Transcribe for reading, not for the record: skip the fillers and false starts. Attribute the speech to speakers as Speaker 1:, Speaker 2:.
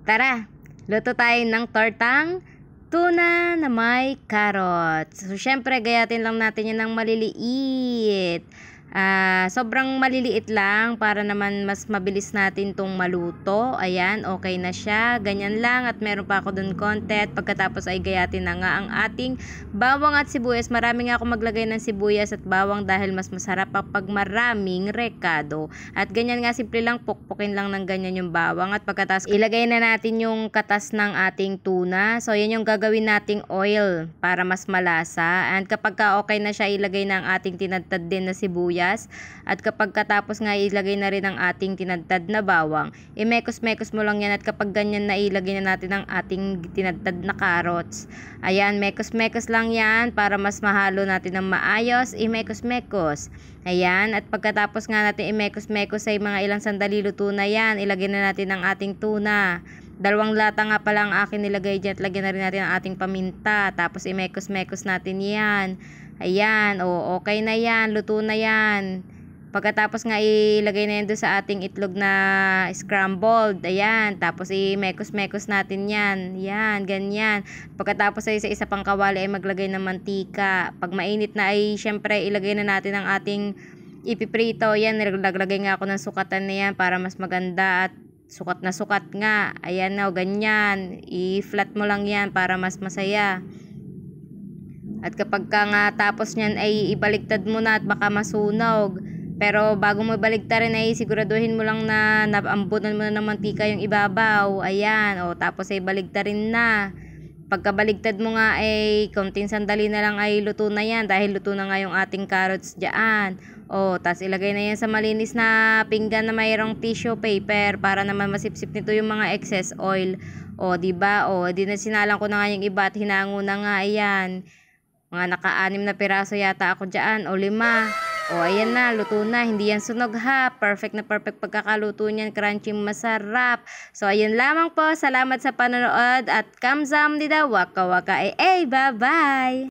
Speaker 1: Tara, luto tayo ng tortang tuna na may carrots. So, syempre, gayatin lang natin yan ng maliliit. Sobrang maliliit lang para naman mas mabilis natin tong maluto. Ayan, okay na siya. Ganyan lang at meron pa ako dun konti. At pagkatapos ay gayatin na nga ang ating bawang at sibuyas. Marami nga ako maglagay ng sibuyas at bawang dahil mas masarap kapag maraming rekado. At ganyan nga, simple lang, pukpukin lang ng ganyan yung bawang. At pagkatapos ilagay na natin yung katas ng ating tuna. So, yan yung gagawin nating oil para mas malasa. And kapag okay na siya, ilagay na ang ating tinadtad din na sibuyas. At kapag katapos nga ilagay na rin ang ating tinadtad na bawang, imekos-mekos mo lang yan. At kapag ganyan na, ilagay na natin ang ating tinadtad na carrots. Ayan, mekos-mekos lang yan para mas mahalo natin ng maayos. Imekos-mekos. Ayan, at pagkatapos nga natin imekos-mekos ay mga ilang sandali luto na yan. Ilagay na natin ang ating tuna. 2 lata nga pala ang akin nilagay dyan at lagyan na rin natin ang ating paminta. Tapos imekos-mekos natin yan. Ayan, okay na yan, luto na yan. Pagkatapos nga ilagay na yan doon sa ating itlog na scrambled. Ayan, tapos imekos-mekos natin yan. Yan, ganyan. Pagkatapos ay sa isa pang kawali ay maglagay ng mantika. Pag mainit na ay syempre ilagay na natin ang ating ipiprito. Yan, naglagay nga ako ng sukatan na yan para mas maganda at sukat na sukat nga. Ayan na, ganyan. I-flat mo lang yan para mas masaya. At kapag ka nga tapos nyan ay ibaligtad mo na at baka masunog. Pero bago mo ibaligtarin ay siguraduhin mo lang na naambunan mo na ng mantika yung ibabaw. Ayan, tapos ay baligtarin na. Pagkabaligtad mo nga ay konting sandali na lang ay luto na yan dahil luto na nga yung ating carrots dyan. Tapos ilagay na yan sa malinis na pinggan na mayroong tissue paper para naman masipsip nito yung mga excess oil. Diba? Di na sinalang ko na nga yung iba at hinango na nga. Ayan. Mga naka-6 na piraso yata ako dyan. 5. Ayan na, luto na. Hindi yan sunog ha. Perfect na perfect pagkakaluto niyan. Crunchy, masarap. So, ayan lamang po. Salamat sa panonood. At kamsam nida, waka waka. Bye-bye!